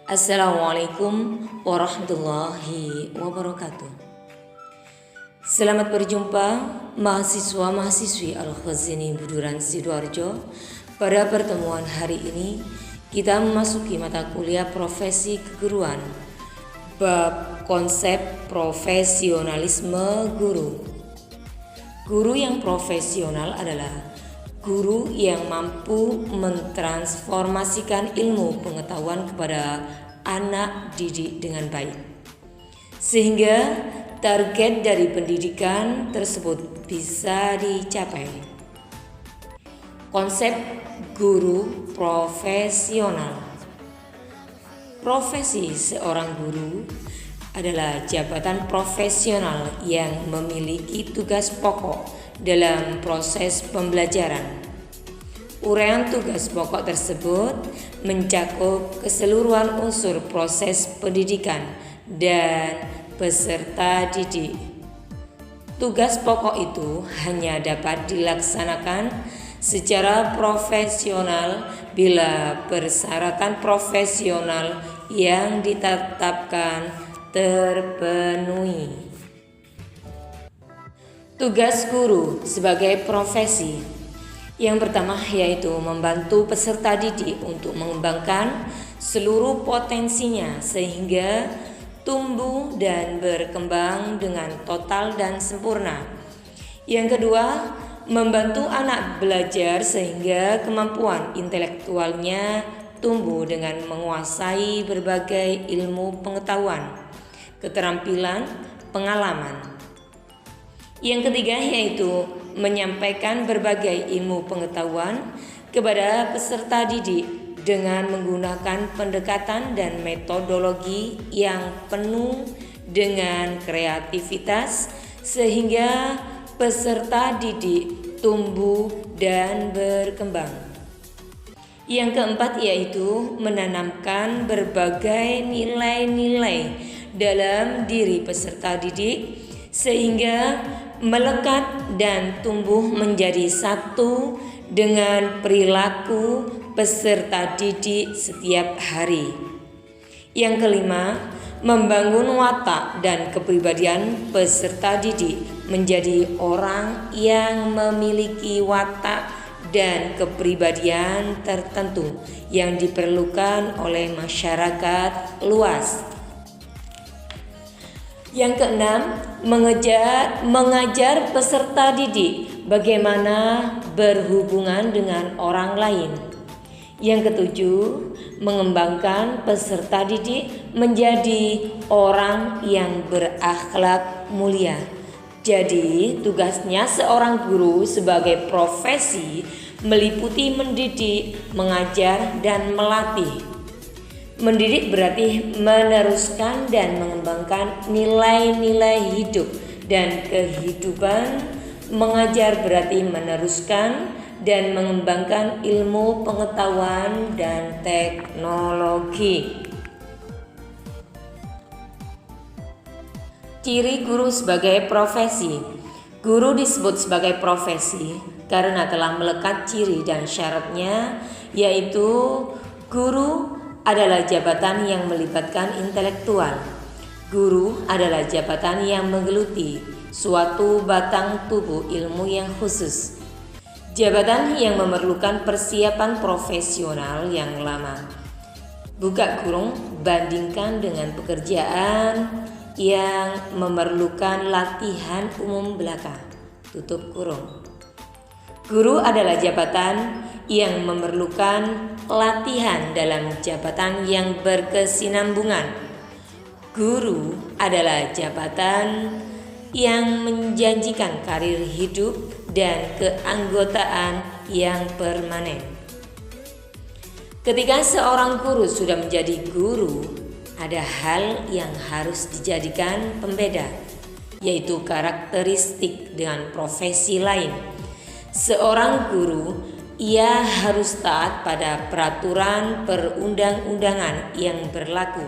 Assalamualaikum warahmatullahi wabarakatuh. Selamat berjumpa mahasiswa-mahasiswi Al-Khazini Buduran Sidoarjo. Pada pertemuan hari ini kita memasuki mata kuliah profesi keguruan, bab konsep profesionalisme guru. Guru yang profesional adalah guru yang mampu mentransformasikan ilmu pengetahuan kepada anak didik dengan baik, sehingga target dari pendidikan tersebut bisa dicapai. Konsep guru profesional. Profesi seorang guru adalah jabatan profesional yang memiliki tugas pokok dalam proses pembelajaran. Uraian tugas pokok tersebut mencakup keseluruhan unsur proses pendidikan dan peserta didik. Tugas pokok itu hanya dapat dilaksanakan secara profesional bila persyaratan profesional yang ditetapkan terpenuhi. Tugas guru sebagai profesi. Yang pertama yaitu membantu peserta didik untuk mengembangkan seluruh potensinya sehingga tumbuh dan berkembang dengan total dan sempurna. Yang kedua, membantu anak belajar sehingga kemampuan intelektualnya tumbuh dengan menguasai berbagai ilmu pengetahuan, keterampilan, pengalaman. Yang ketiga yaitu menyampaikan berbagai ilmu pengetahuan kepada peserta didik dengan menggunakan pendekatan dan metodologi yang penuh dengan kreativitas sehingga peserta didik tumbuh dan berkembang. Yang keempat yaitu menanamkan berbagai nilai-nilai dalam diri peserta didik sehingga melekat dan tumbuh menjadi satu dengan perilaku peserta didik setiap hari. Yang kelima, membangun watak dan kepribadian peserta didik menjadi orang yang memiliki watak dan kepribadian tertentu yang diperlukan oleh masyarakat luas. Yang keenam, mengajar peserta didik bagaimana berhubungan dengan orang lain. Yang ketujuh, mengembangkan peserta didik menjadi orang yang berakhlak mulia. Jadi, tugasnya seorang guru sebagai profesi meliputi mendidik, mengajar, dan melatih. Mendidik berarti meneruskan dan mengembangkan nilai-nilai hidup dan kehidupan. Mengajar berarti meneruskan dan mengembangkan ilmu pengetahuan dan teknologi. Ciri guru sebagai profesi. Guru disebut sebagai profesi karena telah melekat ciri dan syaratnya, yaitu guru adalah jabatan yang melibatkan intelektual. Guru adalah jabatan yang menggeluti suatu batang tubuh ilmu yang khusus. Jabatan yang memerlukan persiapan profesional yang lama. Buka kurung, bandingkan dengan pekerjaan yang memerlukan latihan umum belaka. Tutup kurung. Guru adalah jabatan yang memerlukan latihan dalam jabatan yang berkesinambungan. Guru adalah jabatan yang menjanjikan karir hidup dan keanggotaan yang permanen. Ketika seorang guru sudah menjadi guru, ada hal yang harus dijadikan pembeda, yaitu karakteristik dengan profesi lain. Seorang guru, ia harus taat pada peraturan perundang-undangan yang berlaku.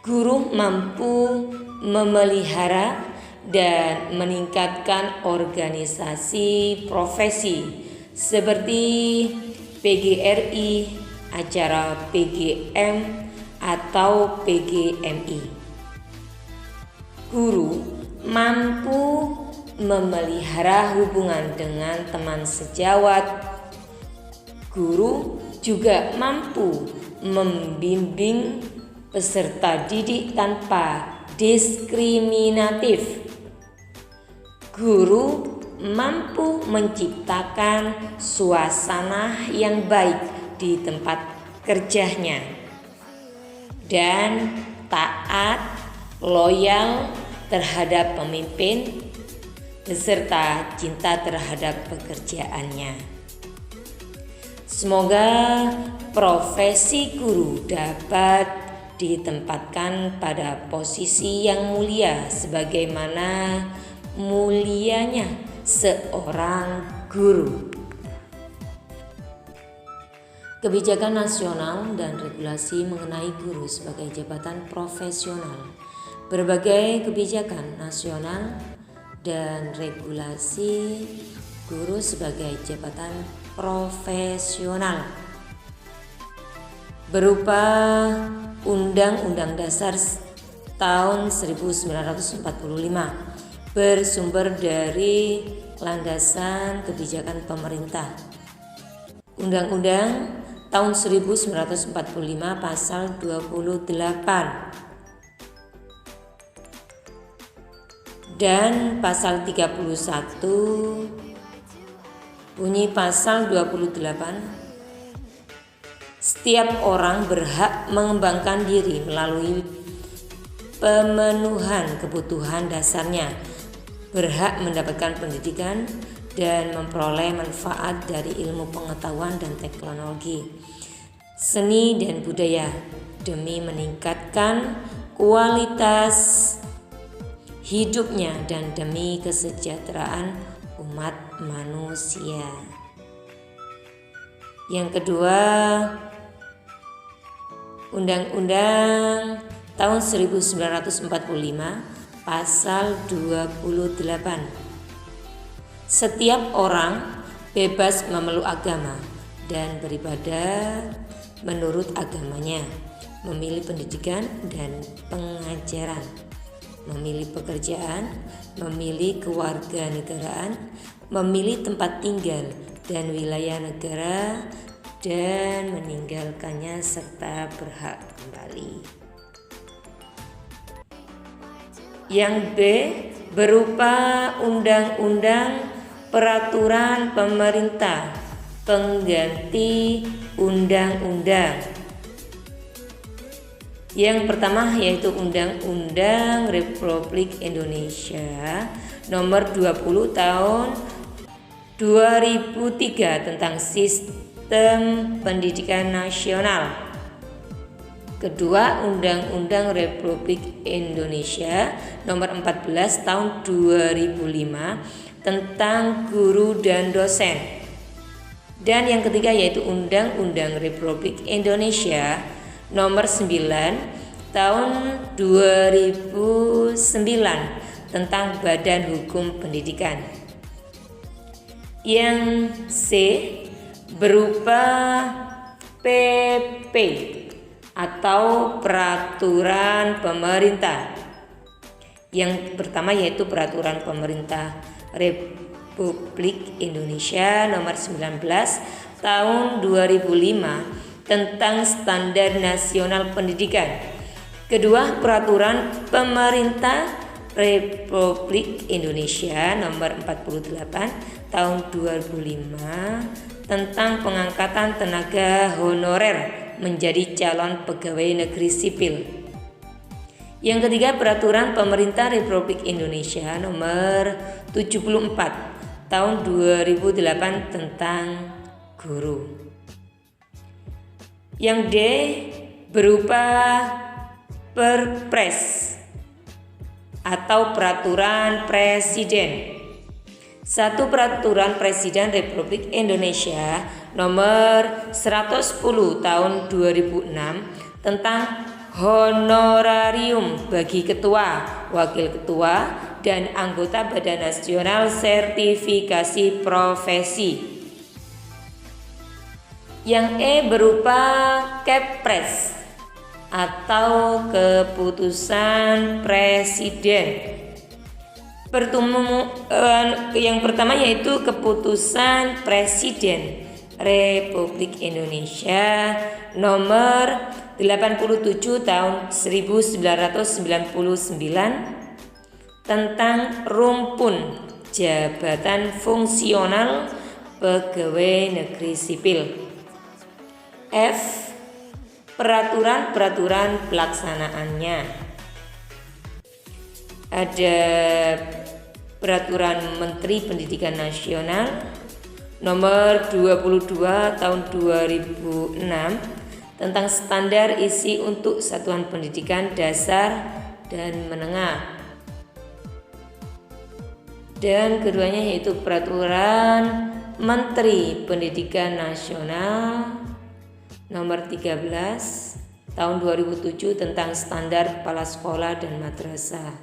Guru mampu memelihara dan meningkatkan organisasi profesi seperti PGRI, acara PGM atau PGMI. Guru mampu memelihara hubungan dengan teman sejawat. Guru juga mampu membimbing peserta didik tanpa diskriminatif. Guru mampu menciptakan suasana yang baik di tempat kerjanya dan taat, loyal terhadap pemimpin beserta cinta terhadap pekerjaannya. Semoga profesi guru dapat ditempatkan pada posisi yang mulia sebagaimana mulianya seorang guru. Kebijakan nasional dan regulasi mengenai guru sebagai jabatan profesional. Berbagai kebijakan nasional dan regulasi guru sebagai jabatan profesional berupa Undang-Undang Dasar tahun 1945 bersumber dari landasan kebijakan pemerintah. Undang-Undang tahun 1945 pasal 28 dan pasal 31 bunyi pasal 28, setiap orang berhak mengembangkan diri melalui pemenuhan kebutuhan dasarnya, berhak mendapatkan pendidikan dan memperoleh manfaat dari ilmu pengetahuan dan teknologi, seni dan budaya demi meningkatkan kualitas hidupnya dan demi kesejahteraan umat manusia. Yang kedua, Undang-Undang tahun 1945 pasal 28. Setiap orang bebas memeluk agama dan beribadah menurut agamanya, memilih pendidikan dan pengajaran, memilih pekerjaan, memilih kewarganegaraan, memilih tempat tinggal dan wilayah negara, dan meninggalkannya serta berhak kembali. Yang B berupa undang-undang peraturan pemerintah pengganti undang-undang. Yang pertama yaitu Undang-Undang Republik Indonesia Nomor 20 Tahun 2003 tentang Sistem Pendidikan Nasional. Kedua, Undang-Undang Republik Indonesia Nomor 14 Tahun 2005 tentang Guru dan Dosen. Dan yang ketiga yaitu Undang-Undang Republik Indonesia Nomor 9 Tahun 2009 tentang Badan Hukum Pendidikan. Yang C berupa PP atau Peraturan Pemerintah. Yang pertama yaitu Peraturan Pemerintah Republik Indonesia Nomor 19 Tahun 2005 tentang Standar Nasional Pendidikan. Kedua, Peraturan Pemerintah Republik Indonesia Nomor 48 Tahun 2005 tentang pengangkatan tenaga honorer menjadi calon pegawai negeri sipil. Yang ketiga, Peraturan Pemerintah Republik Indonesia Nomor 74 Tahun 2008 tentang guru. Yang D berupa Perpres atau Peraturan Presiden. Satu, Peraturan Presiden Republik Indonesia Nomor 110 Tahun 2006 tentang honorarium bagi ketua, wakil ketua, dan anggota Badan Nasional Sertifikasi Profesi. Yang E berupa Kepres atau keputusan presiden. Yang pertama yaitu keputusan Presiden Republik Indonesia nomor 87 tahun 1999 tentang rumpun jabatan fungsional pegawai negeri sipil. F. Peraturan pelaksanaannya. Ada Peraturan Menteri Pendidikan Nasional nomor 22 tahun 2006 tentang standar isi untuk satuan pendidikan dasar dan menengah. Dan keduanya yaitu Peraturan Menteri Pendidikan Nasional nomor 13 tahun 2007 tentang standar kepala sekolah dan madrasah.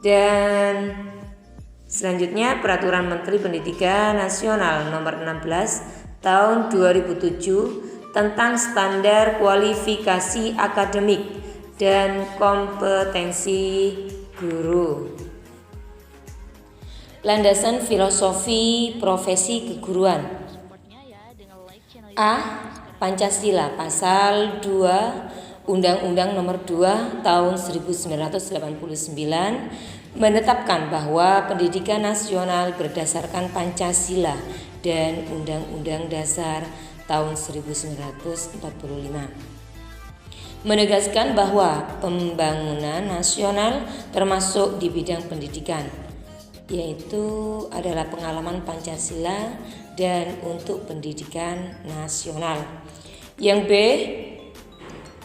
Dan selanjutnya Peraturan Menteri Pendidikan Nasional nomor 16 tahun 2007 tentang standar kualifikasi akademik dan kompetensi guru. Landasan filosofi profesi keguruan. A. Pancasila pasal 2 Undang-Undang nomor 2 tahun 1989 menetapkan bahwa pendidikan nasional berdasarkan Pancasila dan Undang-Undang Dasar tahun 1945. Menegaskan bahwa pembangunan nasional termasuk di bidang pendidikan, yaitu adalah pengalaman Pancasila dan untuk pendidikan nasional. Yang B.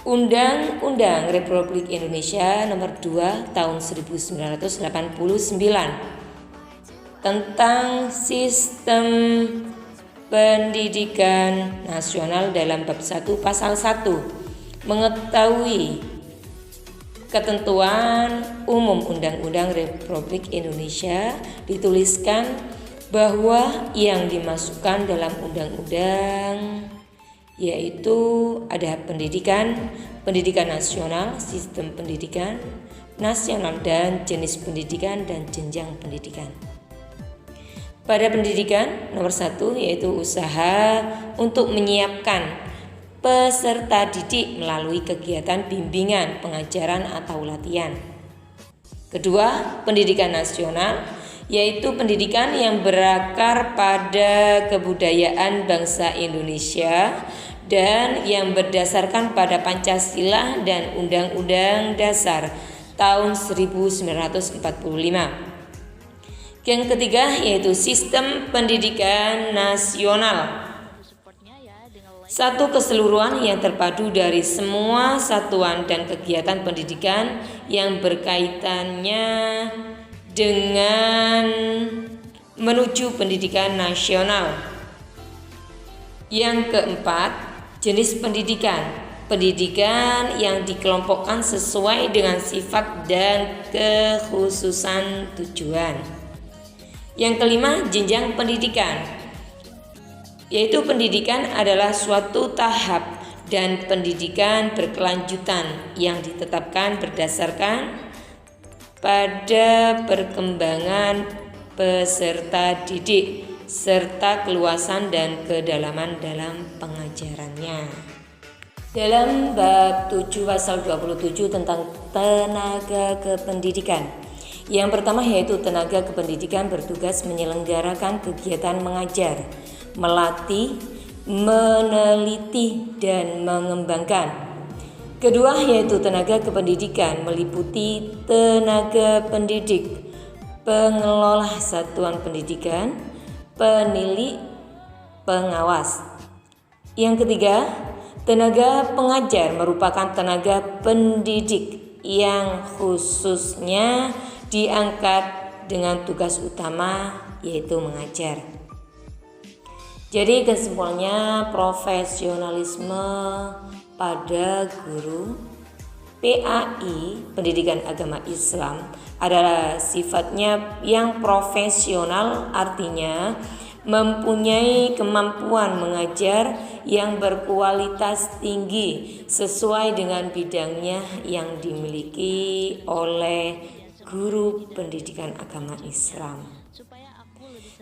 Undang-Undang Republik Indonesia nomor 2 tahun 1989 tentang sistem pendidikan nasional dalam bab 1 pasal 1 mengetahui ketentuan umum Undang-Undang Republik Indonesia dituliskan bahwa yang dimasukkan dalam undang-undang yaitu ada pendidikan nasional, sistem pendidikan nasional dan jenis pendidikan dan jenjang pendidikan. Pada pendidikan nomor 1 yaitu usaha untuk menyiapkan peserta didik melalui kegiatan bimbingan, pengajaran atau latihan. Kedua, pendidikan nasional yaitu pendidikan yang berakar pada kebudayaan bangsa Indonesia dan yang berdasarkan pada Pancasila dan Undang-Undang Dasar tahun 1945. Yang ketiga yaitu sistem pendidikan nasional. Satu keseluruhan yang terpadu dari semua satuan dan kegiatan pendidikan yang berkaitannya dengan menuju pendidikan nasional. Yang keempat, jenis pendidikan. Pendidikan yang dikelompokkan sesuai dengan sifat dan kekhususan tujuan. Yang kelima, jenjang pendidikan. Yaitu pendidikan adalah suatu tahap dan pendidikan berkelanjutan yang ditetapkan berdasarkan pada perkembangan peserta didik serta keluasan dan kedalaman dalam pengajarannya. Dalam bab 7 pasal 27 tentang tenaga kependidikan. Yang pertama yaitu tenaga kependidikan bertugas menyelenggarakan kegiatan mengajar, melatih, meneliti, dan mengembangkan. Kedua yaitu tenaga kependidikan meliputi tenaga pendidik, pengelola satuan pendidikan, penilai, pengawas. Yang ketiga, tenaga pengajar merupakan tenaga pendidik yang khususnya diangkat dengan tugas utama yaitu mengajar. Jadi kesimpulannya, profesionalisme pada guru PAI Pendidikan Agama Islam adalah sifatnya yang profesional, artinya mempunyai kemampuan mengajar yang berkualitas tinggi sesuai dengan bidangnya yang dimiliki oleh guru pendidikan agama Islam.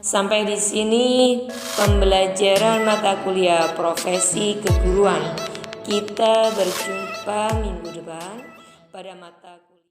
Sampai di sini pembelajaran mata kuliah profesi keguruan. Kita berjumpa minggu depan pada mata